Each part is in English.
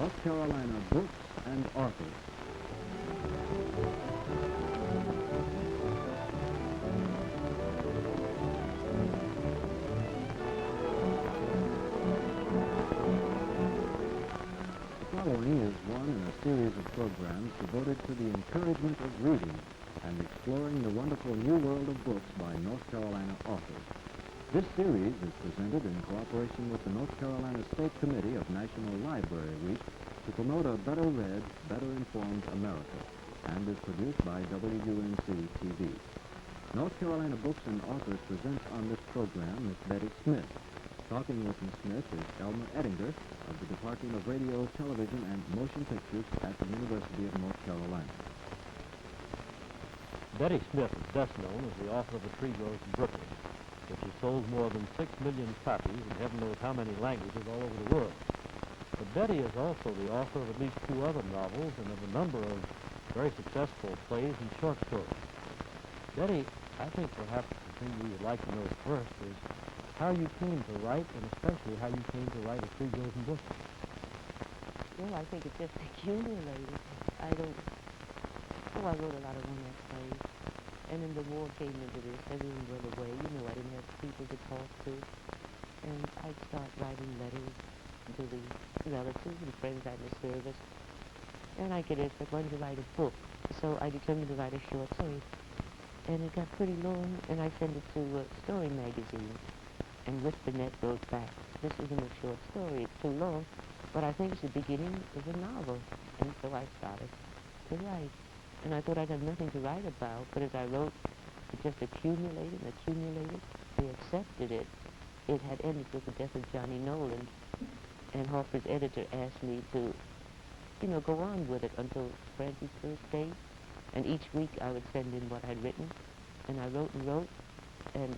North Carolina Books and Authors. The following is one in a series of programs devoted to the encouragement of reading and exploring the wonderful new world of books by North Carolina authors. This series is presented in cooperation with the North Carolina State Committee of National Library Week to promote a better read, better informed America, and is produced by WUNC-TV. North Carolina Books and Authors presents on this program Miss Betty Smith. Talking with Miss Smith is Elmer Oettinger of the Department of Radio, Television, and Motion Pictures at the University of North Carolina. Betty Smith is best known as the author of The Tree Grows in Brooklyn, which has sold more than 6 million copies in heaven knows how many languages all over the world. But Betty is also the author of at least 2 other novels and of a number of very successful plays and short stories. Betty, I think perhaps the thing we would like to know first is how you came to write, and especially how you came to write A Tree Grows in Brooklyn. Well, I think it just accumulated. I wrote a lot of romance plays. And then the war came into this, everyone went away, I didn't have people to talk to. And I'd start writing letters to the relatives and friends I had in the service. And I get asked, I wanted to write a book. So I determined to write a short story. And it got pretty long, and I sent it to a story magazine. And Whisper Net wrote back, this isn't a short story, it's too long, but I think it's the beginning of a novel. And so I started to write. And I thought I'd have nothing to write about, but as I wrote, it just accumulated and accumulated. They accepted it. It had ended with the death of Johnny Nolan, and Harper's editor asked me to, go on with it until Francie's birthday. And each week I would send in what I'd written, and I wrote, and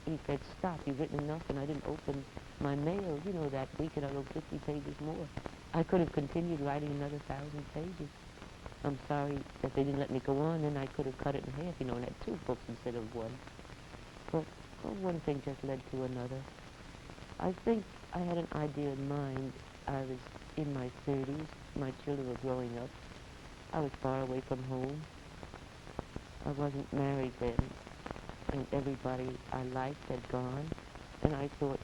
he said, stop, you've written enough, and I didn't open my mail, that week, and I wrote 50 pages more. I could have continued writing another 1,000 pages. I'm sorry that they didn't let me go on, and I could have cut it in half, and had 2 books instead of 1. But one thing just led to another. I think I had an idea in mind. I was in my 30s. My children were growing up. I was far away from home. I wasn't married then, and everybody I liked had gone. And I thought,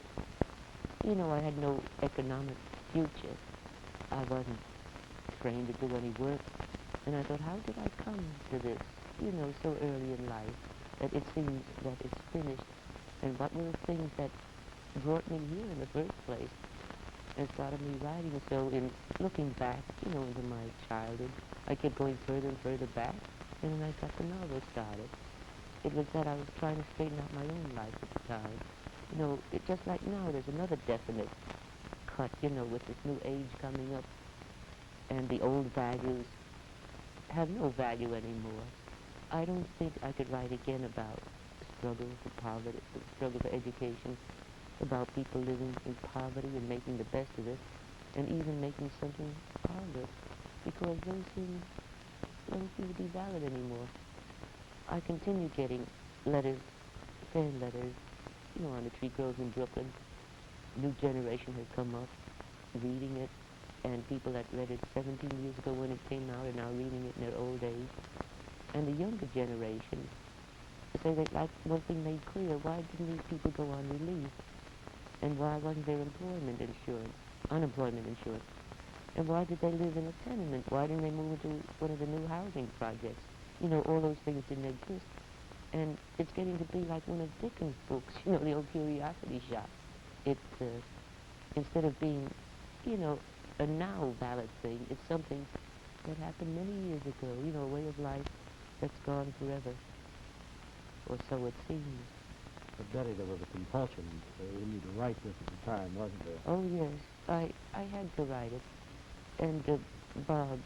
I had no economic future. I wasn't trained to do any work. And I thought, how did I come to this, so early in life, that it seems that it's finished? And what were the things that brought me here in the first place and started me writing? So in looking back, into my childhood, I kept going further and further back, and then I got the novel started. It was that I was trying to straighten out my own life at the time. It just like now, there's another definite cut, with this new age coming up, and the old values have no value anymore. I don't think I could write again about struggle for poverty, struggle for education, about people living in poverty and making the best of it, and even making something out of it, because those things don't seem to be valid anymore. I continue getting letters, fan letters, on The Tree Grows in Brooklyn. New generation has come up, reading it, and people that read it 17 years ago when it came out are now reading it in their old age. And the younger generation say that, like one thing made clear, why didn't these people go on relief? And why wasn't there unemployment insurance? And why did they live in a tenement? Why didn't they move into one of the new housing projects? All those things didn't exist. And it's getting to be like one of Dickens' books, the old Curiosity Shop. It, instead of being, a now valid thing, it's something that happened many years ago, a way of life that's gone forever. Or so it seems. But Betty, there was a compulsion in you to write this at the time, wasn't there? Oh, yes. I had to write it. And Bob,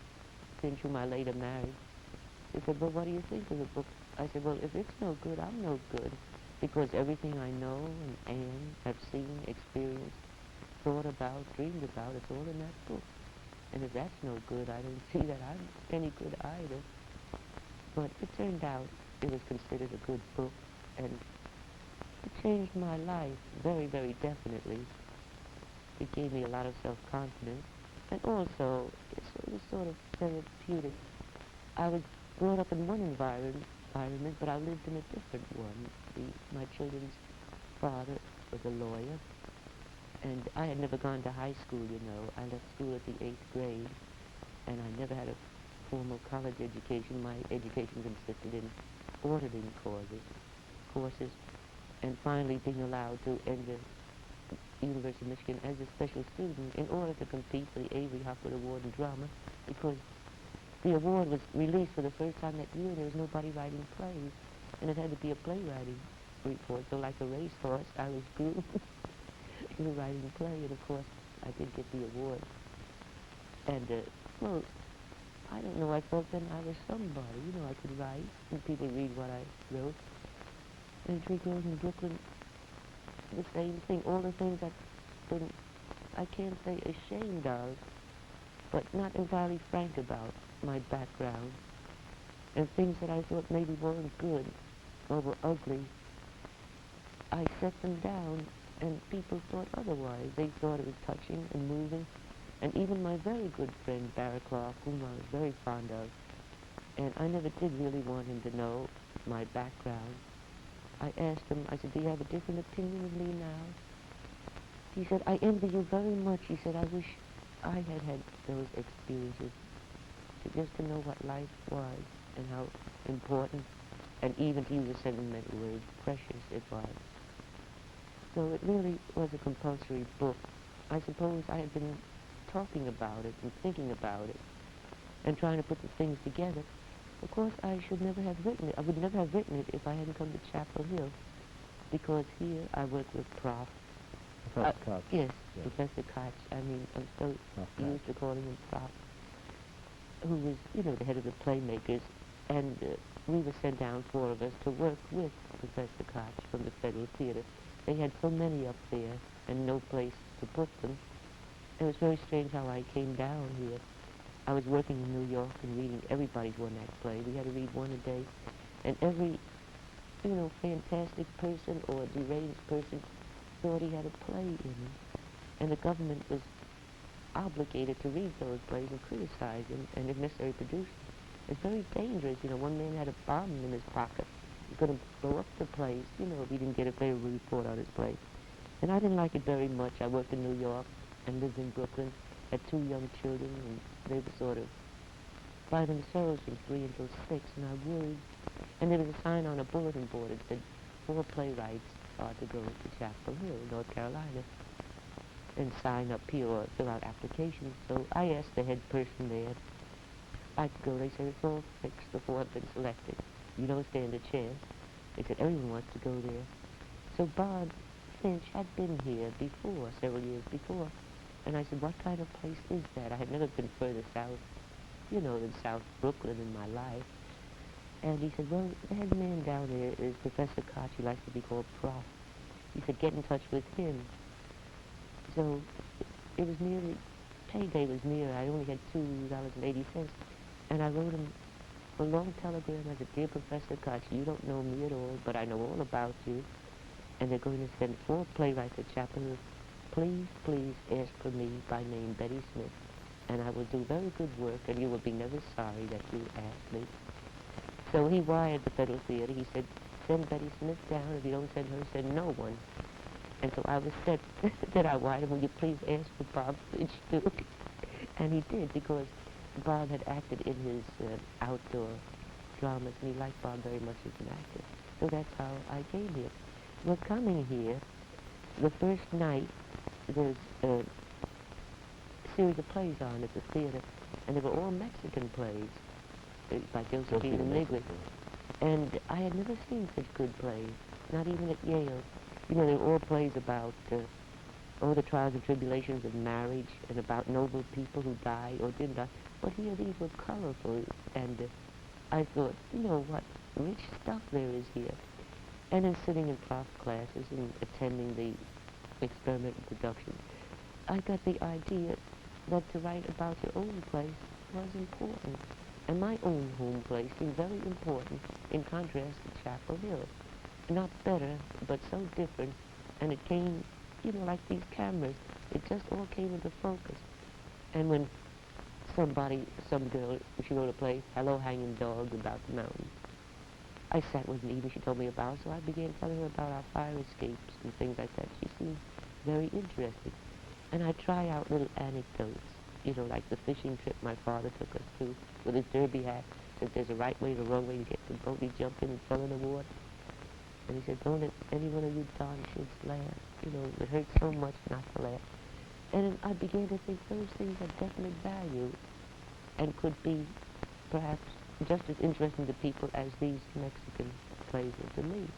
since you my later married, he said, well, what do you think of the book? I said, well, if it's no good, I'm no good. Because everything I know and am, have seen, experienced, thought about, dreamed about, it's all in that book. And if that's no good, I don't see that I'm any good either. But it turned out it was considered a good book, and it changed my life very, very definitely. It gave me a lot of self-confidence, And also, it was sort of therapeutic. I was brought up in one environment, but I lived in a different one. My children's father was a lawyer, and I had never gone to high school, you know. I left school at the 8th grade, and I never had a formal college education. My education consisted in auditing courses, and finally being allowed to enter University of Michigan as a special student in order to compete for the Avery Hopwood Award in Drama, because the award was released for the first time that year. There was nobody writing plays, and it had to be a playwriting report. So like a racehorse, I was groomed to writing a play, and of course I did get the award. And, well, I don't know, I felt then I was somebody. You know, I could write, and people read what I wrote. And Three Girls in Brooklyn, the same thing. All the things I've been, I can't say ashamed of, but not entirely frank about my background. And things that I thought maybe weren't good or were ugly, I set them down, and people thought otherwise. They thought it was touching and moving. And even my very good friend, Barry Clark, whom I was very fond of, and I never did really want him to know my background. I asked him, I said, do you have a different opinion of me now? He said, I envy you very much. He said, I wish I had had those experiences, just to know what life was and how important, and even to use a sentimental word, precious it was. So it really was a compulsory book. I suppose I had been talking about it and thinking about it and trying to put the things together. Of course, I should never have written it. I would never have written it if I hadn't come to Chapel Hill, because here I work with Prof. Professor Koch. Yes, Yes. Professor Koch. I mean, I'm so Prof. Koch. used to calling him Prof, who was, you know, the head of the Playmakers, and we were sent down, 4 of us, to work with Professor Koch from the Federal Theater. They had so many up there and no place to put them. It was very strange how I came down here. I was working in New York and reading everybody's one-act play. We had to read one a day, and every, you know, fantastic person or deranged person thought he had a play in him, and the government was obligated to read those plays and criticize them, and if necessary, produce them. It's very dangerous. You know, one man had a bomb in his pocket. He was going to blow up the place, you know, if he didn't get a favorable report on his play. And I didn't like it very much. I worked in New York and lived in Brooklyn, had 2 young children, and they were sort of by themselves from 3 until 6, and I worried. And there was a sign on a bulletin board that said 4 playwrights are to go to Chapel Hill, North Carolina, and sign up here or fill out applications. So I asked the head person there if I could go. They said, it's all fixed. The 4 have been selected. You don't stand a chance. They said, everyone wants to go there. So Bob Finch had been here before, several years before, and I said, what kind of place is that? I had never been further south, you know, than South Brooklyn in my life. And he said, well, the head man down there is Professor Koch. He likes to be called Prof. He said, get in touch with him. So it was nearly, payday was near. I only had $2.80, and I wrote him a long telegram. I said, dear Professor Koch, you don't know me at all, but I know all about you, and they're going to send 4 playwrights to Chapel Hill. Please, please ask for me by name, Betty Smith, and I will do very good work, and you will be never sorry that you asked me. So he wired the Federal Theater. He said, send Betty Smith down. If you don't send her, send no one. And so I was said that I wired him, will you please ask for Bob Finch too? And he did, because Bob had acted in his outdoor dramas, and he liked Bob very much as an actor. So that's how I came here. Well, coming here, the first night, there's a series of plays on at the theater, and they were all Mexican plays by Josephine Amigos. And I had never seen such good plays, not even at Yale. You know, they were all plays about all the trials and tribulations of marriage and about noble people who died or didn't die. But here, these were colorful, and I thought, you know, what rich stuff there is here. And then sitting in prof classes and attending the experimental production, I got the idea that to write about your own place was important. And my own home place seemed very important in contrast to Chapel Hill. Not better, but so different. And it came, you know, like these cameras. It just all came into focus. And when some girl, she wrote a play, Hello Hanging Dog, about the mountains. I sat with me, and she told me about, so I began telling her about our fire escapes and things like that. She seemed very interested. And I try out little anecdotes, like the fishing trip my father took us to with his derby hat. Said there's a right way and a wrong way to get the boat. He jumped in and fell in the water. And he said, don't let any one of you darn kids laugh. It hurts so much not to laugh. And I began to think those things have definite value and could be perhaps just as interesting to people as these Mexican plays were to me.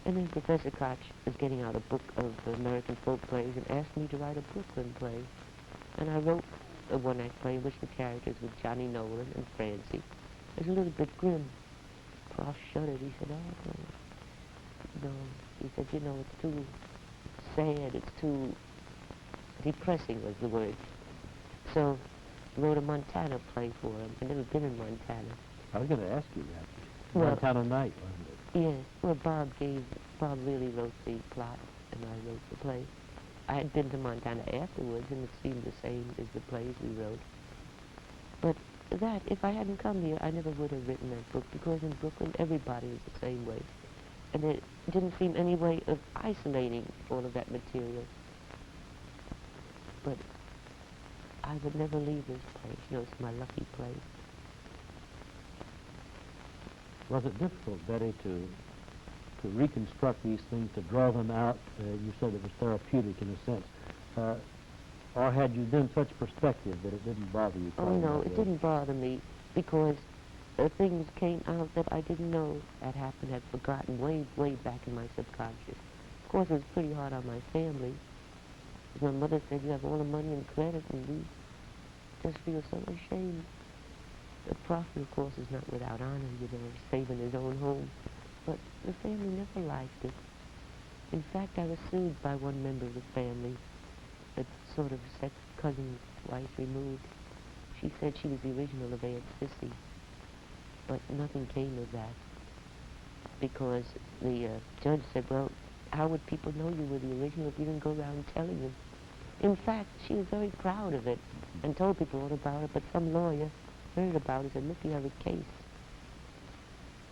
And then Professor Koch was getting out a book of American folk plays and asked me to write a Brooklyn play. And I wrote a one-act play in which the characters were Johnny Nolan and Francie. It was a little bit grim. Prof shuddered. He said, oh, no. He said, it's too sad. It's too depressing was the word. So I wrote a Montana play for him. I'd never been in Montana. I was going to ask you that. Well, Montana Night, wasn't it? Yes. Well, Bob really wrote the plot, and I wrote the play. I had been to Montana afterwards, and it seemed the same as the plays we wrote. But if I hadn't come here, I never would have written that book, because in Brooklyn, everybody is the same way. And there didn't seem any way of isolating all of that material. But I would never leave this place. It's my lucky place. Was it difficult, Betty, to reconstruct these things, to draw them out? You said it was therapeutic in a sense. Or had you then such perspective that it didn't bother you? Oh, no, it didn't bother me, because things came out that I didn't know had happened, had forgotten way back in my subconscious. Of course, it was pretty hard on my family. My mother said, you have all the money and credit, and we just feel so ashamed. The prophet, of course, is not without honor, saving his own home. But the family never liked it. In fact, I was sued by one member of the family, a sort of cousin's wife removed. She said she was the original of Aunt Sissy. But nothing came of that, because the judge said, well, how would people know you were the original if you didn't go around telling them? In fact, she was very proud of it and told people all about it, but some lawyer heard about it and said, look, you have a case.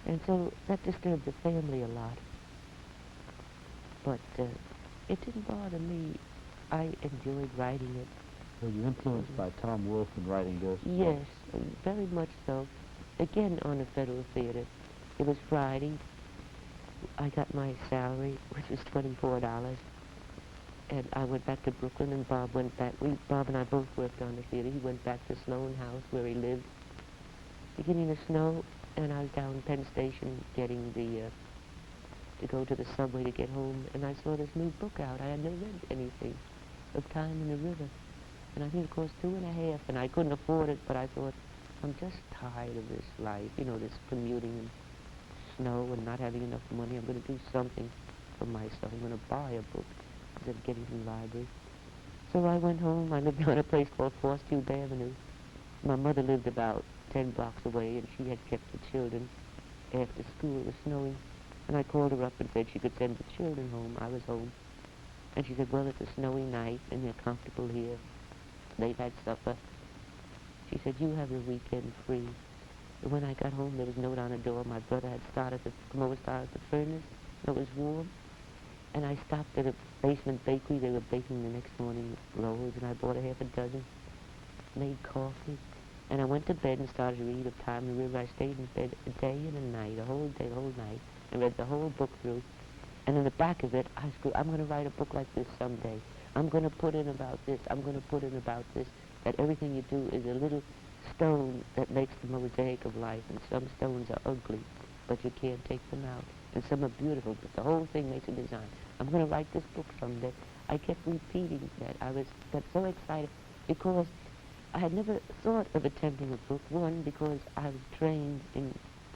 And so that disturbed the family a lot. But it didn't bother me. I enjoyed writing it. Were you influenced by Tom Wolfe in writing this? Yes, very much so. Again, on the Federal Theater. It was Friday. I got my salary, which was $24. And I went back to Brooklyn, and Bob went back. Bob and I both worked on the theater. He went back to Sloan House, where he lived. Beginning to snow, and I was down Penn Station getting to go to the subway to get home, and I saw this new book out. I had never read anything of Time in the River. And I think it cost $2.50, and I couldn't afford it, but I thought, I'm just tired of this life, this commuting and snow and not having enough money. I'm going to do something for myself. I'm going to buy a book instead of getting from the library. So I went home. I lived on a place called Forestube Avenue. My mother lived about 10 blocks away, and she had kept the children after school. It was snowing. And I called her up and said she could send the children home. I was home. And she said, well, it's a snowy night, and they're comfortable here. They've had supper. She said, you have the weekend free. And when I got home, there was a note on the door. My brother had come over, started the furnace. It was warm. And I stopped at a basement bakery. They were baking the next morning loaves, and I bought a half a dozen, made coffee. And I went to bed and started to read of Time in the River. I stayed in bed a day and a night, a whole day, the whole night, and read the whole book through. And in the back of it, I screwed, I'm going to write a book like this someday. I'm going to put in about this. I'm going to put in about this. That everything you do is a little stone that makes the mosaic of life. And some stones are ugly, but you can't take them out. And some are beautiful, but the whole thing makes a design. I'm going to write this book someday. I kept repeating that. I got so excited because I had never thought of attempting a book. One, because I was trained in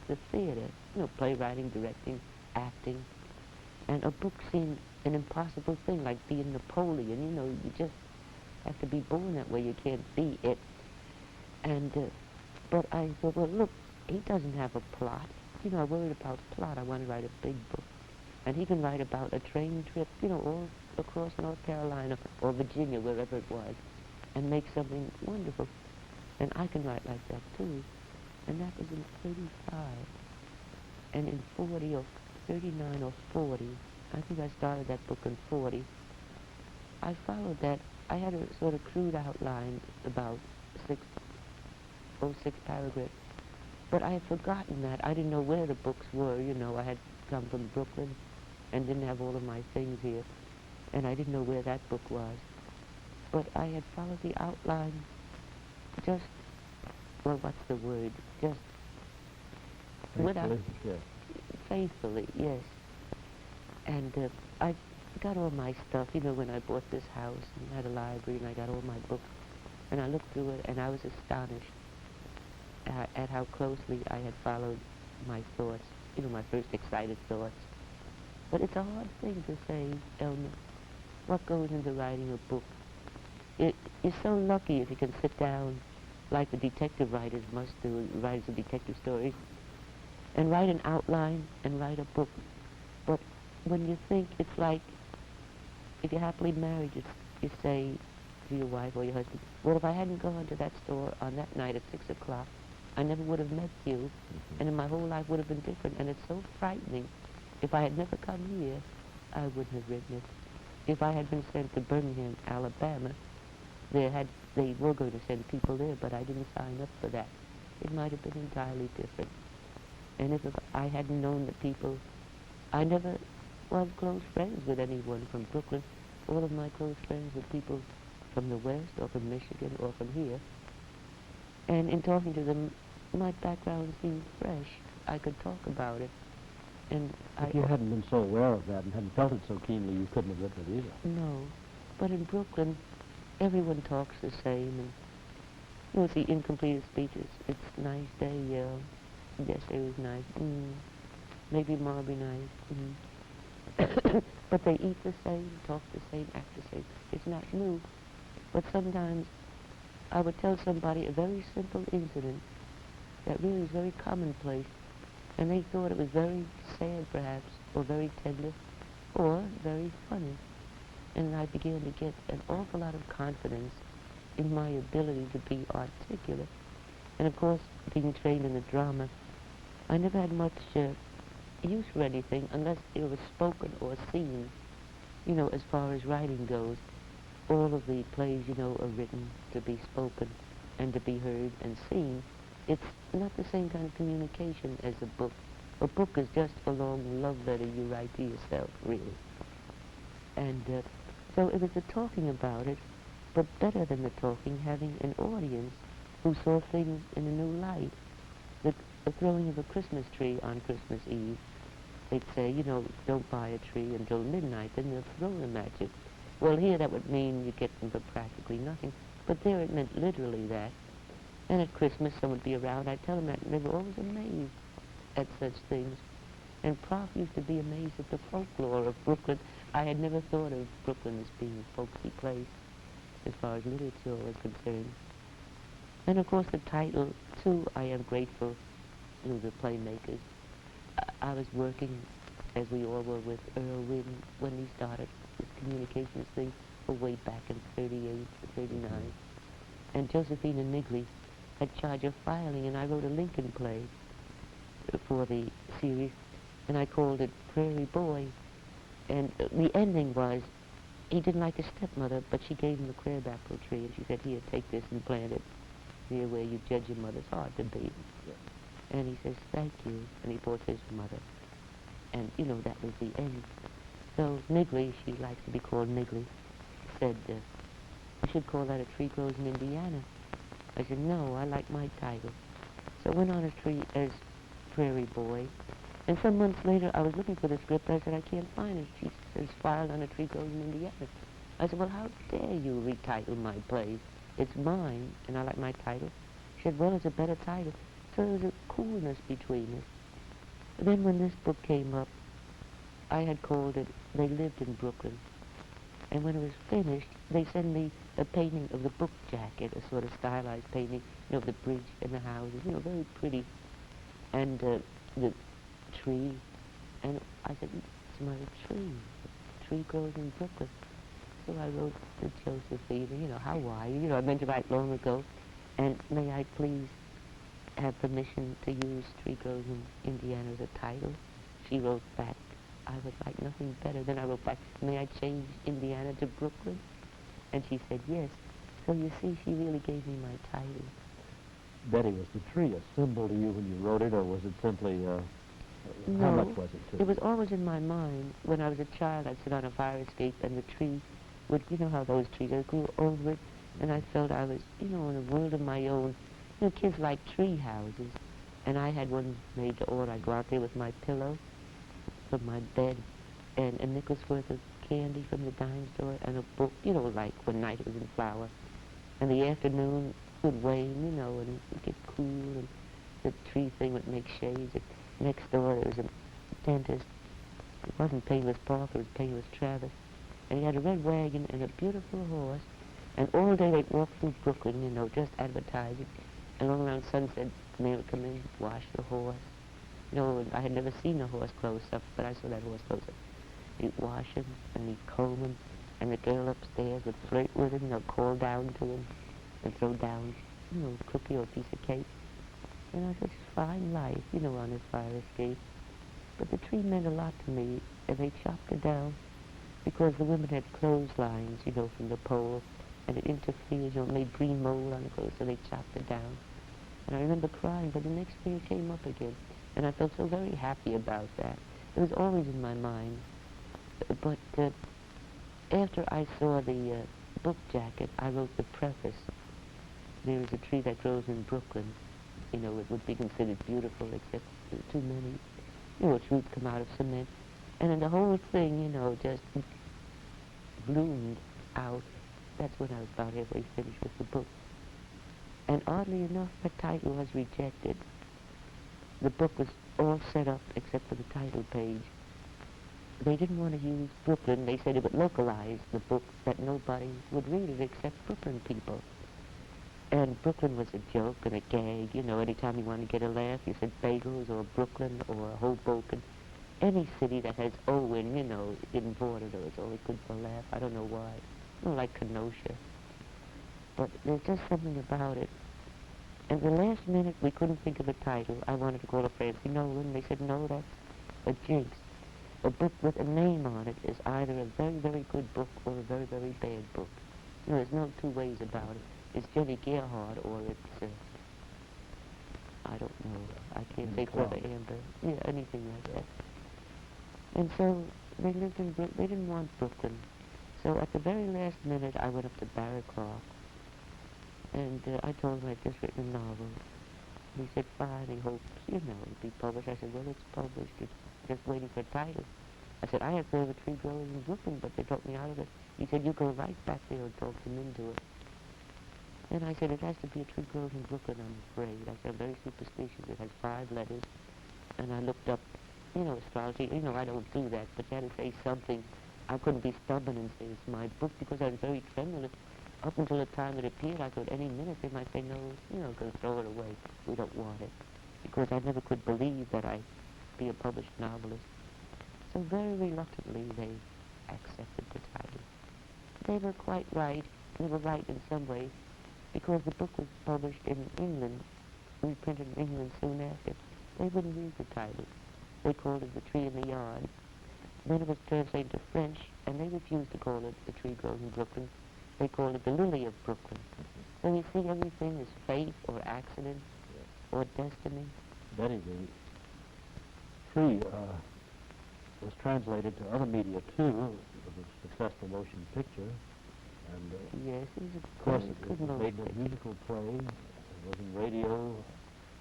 the theater, playwriting, directing, acting. And a book seemed an impossible thing, like being Napoleon. You just have to be born that way. You can't be it. And, but I thought, well, look, he doesn't have a plot. I worried about plot. I want to write a big book. And he can write about a train trip, all across North Carolina or Virginia, wherever it was. and make something wonderful. And I can write like that too. And that was in 35. And in 40 or 39 or 40, I think I started that book in 40, I followed that. I had a sort of crude outline, about 6 paragraphs. But I had forgotten that. I didn't know where the books were, you know. I had come from Brooklyn and didn't have all of my things here. And I didn't know where that book was. But I had followed the outline just, well, what's the word? Just without, Faithfully, yes. faithfully, yes. And I got all my stuff, you know, when I bought this house and had a library and I got all my books. And I looked through it and I was astonished at how closely I had followed my thoughts, you know, my first excited thoughts. But it's a hard thing to say, Elmer, what goes into writing a book. You're so lucky if you can sit down like the detective writers must do, writers of detective stories, and write an outline and write a book. But when you think, it's like if you're happily married, you say to your wife or your husband, well, if I hadn't gone to that store on that night at 6 o'clock, I never would have met you, and then my whole life would have been different. And it's so frightening. If I had never come here, I wouldn't have written it. If I had been sent to Birmingham, Alabama, they were going to send people there, but I didn't sign up for that. It might have been entirely different. And if I hadn't known the people, I never was close friends with anyone from Brooklyn. All of my close friends were people from the West or from Michigan or from here. And in talking to them, my background seemed fresh. I could talk about it. And If you hadn't been so aware of that and hadn't felt it so keenly, you couldn't have written it either. No. But in Brooklyn, everyone talks the same. And you know, it's the incompleted speeches. It's a nice day, yeah. Yesterday was nice. Maybe tomorrow will be nice. But they eat the same, talk the same, act the same. It's not new. But sometimes I would tell somebody a very simple incident that really is very commonplace, and they thought it was very sad, perhaps, or very tender, or very funny. And I began to get an awful lot of confidence in my ability to be articulate. And of course, being trained in the drama, I never had much use for anything unless it was spoken or seen. You know, as far as writing goes, all of the plays, you know, are written to be spoken and to be heard and seen. It's not the same kind of communication as a book. A book is just a long love letter you write to yourself, really. And so it was the talking about it, but better than the talking, having an audience who saw things in a new light. The throwing of a Christmas tree on Christmas Eve, they'd say, you know, don't buy a tree until midnight, then they'll throw them at you. Well, here that would mean you get them for practically nothing, but there it meant literally that. And at Christmas, someone would be around, I'd tell them that, and they were always amazed at such things. And Prof used to be amazed at the folklore of Brooklyn. I had never thought of Brooklyn as being a folksy place, as far as literature was concerned. And of course the title, too, I am grateful to the playmakers. I was working, as we all were, with Earl Wynn when he started this communications thing way back in 38, 39. And Josephina Nigley had charge of filing, and I wrote a Lincoln play for the series, and I called it Prairie Boy. And the ending was, he didn't like his stepmother, but she gave him the crabapple tree, and she said, here, take this and plant it near where you judge your mother's heart to be. Yeah. And he says, thank you, and he bought his mother. And, you know, that was the end. So Nigley, she likes to be called Nigley, said, you should call that A Tree Grows in Indiana. I said, no, I like my title. So I went on as Prairie Boy. And some months later, I was looking for the script. I said, I can't find it. She says, filed on A Tree Grows in Indiana. I said, well, how dare you retitle my plays? It's mine, and I like my title. She said, well, it's a better title. So there was a coolness between us. Then when this book came up, I had called it They Lived in Brooklyn. And when it was finished, they sent me a painting of the book jacket, a sort of stylized painting, you know, of the bridge and the houses, you know, very pretty. And the tree. And I said, it's my tree. The tree grows in Brooklyn. So I wrote to Josephine, how are you? I meant to write long ago. And may I please have permission to use Three Girls in Indiana as a title? She wrote back, I would like nothing better. Then I wrote back, may I change Indiana to Brooklyn? And she said yes. So you see, she really gave me my title. Betty, was the tree a symbol to you when you wrote it, or was it simply, how No, much was it to you? it was always in my mind. When I was a child, I'd sit on a fire escape and the tree would, how those trees, I grew over it, and I felt I was, in a world of my own. Kids like tree houses, and I had one made to order. I'd go out there with my pillow from my bed and a nickel's worth of candy from the dime store and a book, like when night was in flower. And the afternoon would wane, and it would get cool, and the tree thing would make shades. And next door there was a dentist. It wasn't Painless Parker, it was Painless Travis. And he had a red wagon and a beautiful horse. And all day they'd walk through Brooklyn, just advertising. And all around sunset, the man would come in, wash the horse. And I had never seen a horse close up, but I saw that horse close up. He'd wash him, and he'd comb him, and the girl upstairs would flirt with him, call down to him, and throw down, a cookie or a piece of cake. And I said, fine life, on this fire escape. But the tree meant a lot to me, and they chopped it down because the women had clotheslines, from the pole, and it interfered, made green mold on the clothes, so they chopped it down. And I remember crying, but the next spring it came up again, and I felt so very happy about that. It was always in my mind. But after I saw the book jacket, I wrote the preface. There is a tree that grows in Brooklyn. It would be considered beautiful, except too many, its roots come out of cement. And then the whole thing, just bloomed out. That's when I was about halfway finished with the book. And oddly enough, the title was rejected. The book was all set up except for the title page. They didn't want to use Brooklyn. They said it would localize the book, that nobody would read it except Brooklyn people. And Brooklyn was a joke and a gag. Anytime you wanted to get a laugh, you said Bagels or Brooklyn or Hoboken. Any city that has O in, in border, it's always good for a laugh. I don't know why. Like Kenosha. But there's just something about it. And the last minute, we couldn't think of a title. I wanted to call it Francie Nolan. They said, no, that's a jinx. A book with a name on it is either a very, very good book or a very, very bad book. There's no two ways about it. It's Jenny Gerhardt or it's, I don't know. I can't say Clever Amber. Yeah, anything like that. And so they lived in Brooklyn. They didn't want Brooklyn. So at the very last minute, I went up to Barry Clark. And I told him I'd just written a novel. And he said, fine, he hopes, it'll be published. I said, well, it's published. It's just waiting for a title. I said, I have heard of a tree growing in Brooklyn, but they took me out of it. He said, you go right back there and talk them into it. And I said, it has to be a tree growing in Brooklyn, I'm afraid. I said, I'm very superstitious. It has 5 letters. And I looked up, astrology. I don't do that, but you had to say something. I couldn't be stubborn and say it's my book because I was very tremulous. Up until the time it appeared, I thought any minute they might say, no, go throw it away. We don't want it. Because I never could believe that I'd be a published novelist. So very reluctantly, they accepted the title. They were quite right. They were right in some ways, because the book was published in England, reprinted in England soon after. They wouldn't use the title. They called it The Tree in the Yard. Then it was translated to French, and they refused to call it The Tree Grows in Brooklyn. They called it The Lily of Brooklyn. So you see, everything is fate or accident or destiny. Betty, the tree was translated to other media too. It was a successful motion picture, and yes, it was of course it was made into a musical play. It was in radio.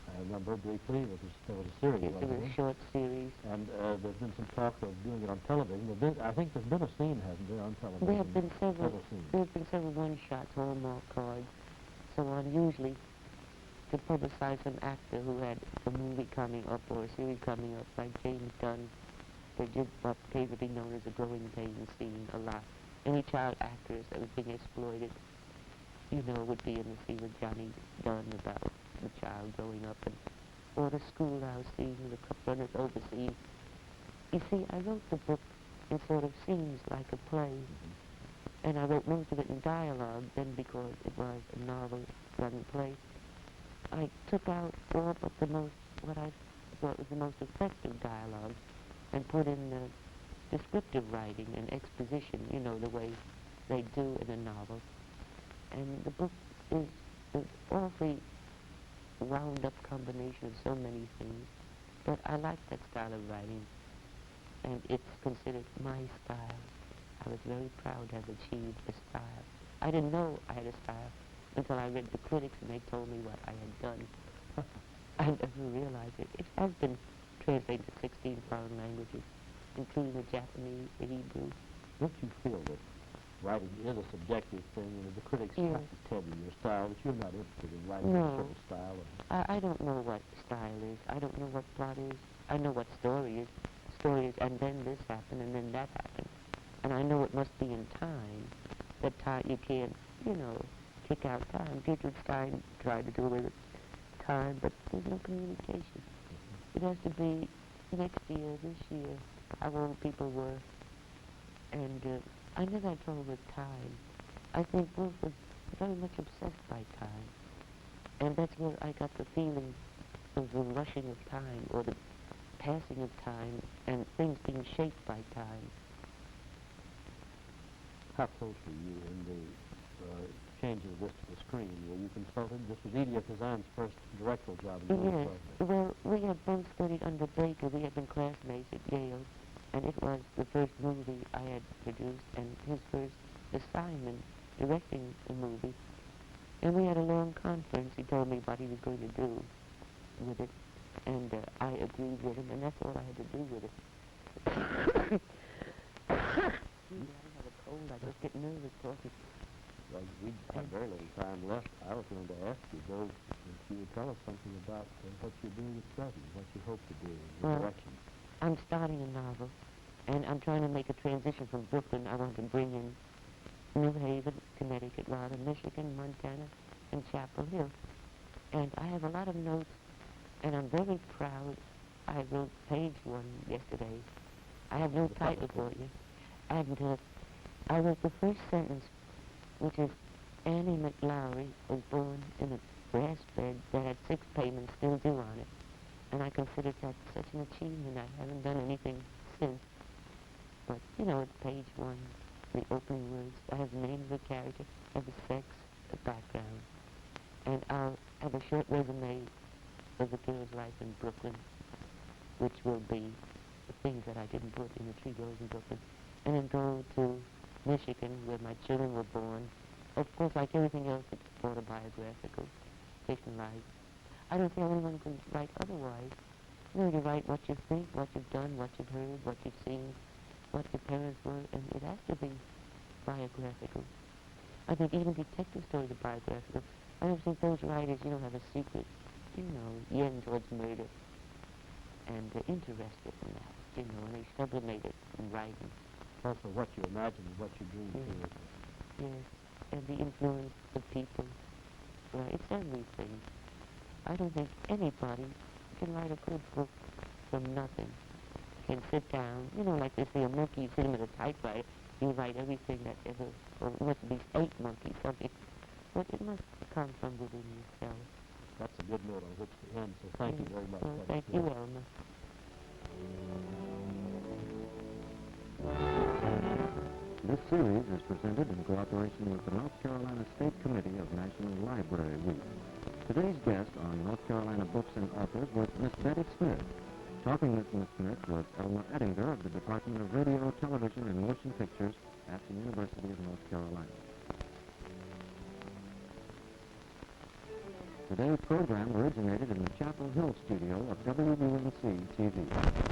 I remember briefly. There was a series. Yes, it was a short series. And there's been some talk of doing it on television. I think there's been a scene, hasn't there, on television? There have been several. Scenes. There have been several one-shots, Hallmark cards, so on. Usually, to publicize some actor who had a movie coming up or a series coming up, like James Dunn. They did what came to be known as a growing pains scene a lot. Any child actress that was being exploited, would be in the scene with Johnny Dunn about the child growing up, or the schoolhouse scene with the runners overseas. You see, I wrote the book in sort of scenes like a play. And I wrote most of it in dialogue. Then, because it was a novel running play, I took out all but the most, what I thought was the most effective dialogue, and put in the descriptive writing and exposition, you know, the way they do in a novel. And the book is an awfully wound-up combination of so many things. But I like that style of writing, and it's considered my style. I was very proud to have achieved a style. I didn't know I had a style until I read the critics and they told me what I had done. I never realized it. It has been translated to 16 foreign languages, including the Japanese, the Hebrew. Don't you feel that writing is a subjective thing, and the critics Yes. have to tell you your style, that you're not interested in writing No. a certain style? I don't know what style is. I don't know what plot is. I know what story is. And then this happened, and then that happened. And I know it must be in time. That time you can't, you know, kick out time. Dietrich Stein tried to do away with time, but there's no communication. It has to be next year, this year, how old people were. And I never had trouble with time. I think Wolfe was very much obsessed by time. And that's where I got the feeling of the rushing of time, or the passing of time, and things being shaped by time. How close were you in the changing of this to the screen? Were you consulted? This was Edia Kazan's first directorial job in the Yes. Well, we had both studied under Baker. We had been classmates at Yale, and it was the first movie I had produced, and his first assignment, directing a movie. And we had a long conference. He told me what he was going to do with it, and I agreed with him, and that's all I had to do with it. I have a cold. I just get nervous talking. Well, we have very little time left. I was going to ask you, though, if you would tell us something about what you're doing at present, what you hope to do, the direction. I'm starting a novel, and I'm trying to make a transition from Brooklyn. I want to bring in New Haven, Connecticut, rather, Michigan, Montana, and Chapel Hill. And I have a lot of notes, and I'm very proud. I wrote page 1 yesterday. I have no title for you. And I wrote the first sentence, which is, Annie McLowry was born in a grass bed that had 6 payments still due on it. And I consider that such an achievement. I haven't done anything since. But, you know, it's page 1, the opening words. I have the name of the character, I have the sex, the background. And I'll have a short resume of the girl's life in Brooklyn, which will be the things that I didn't put in The Tree Grows in Brooklyn. And then go to Michigan, where my children were born. Of course, like everything else, it's autobiographical, fictionalized. I don't think anyone can write otherwise. You know, you write what you think, what you've done, what you've heard, what you've seen, what your parents were, and it has to be biographical. I think even detective stories are biographical. I don't think those writers, you know, have a secret, you know, yearning towards murder, and they're interested in that, you know, and they sublimate it in writing. Also, what you imagine and what you dream too. Yes, and the influence of people. Well, it's everything. I don't think anybody can write a good book from nothing. Can sit down, you know, like they say, a monkey, you sit him at a typewriter, you write everything that ever, or it must be 8 monkeys, something. But it must come from within yourself. That's a good note on which to end, so thank you very much. Well, thank you, Elmer. This series is presented in cooperation with the North Carolina State Committee of National Library Week. Today's guest on North Carolina Books and Authors was Miss Betty Smith. Talking with Miss Smith was Elmer Oettinger of the Department of Radio, Television, and Motion Pictures at the University of North Carolina. Today's program originated in the Chapel Hill studio of WUNC TV.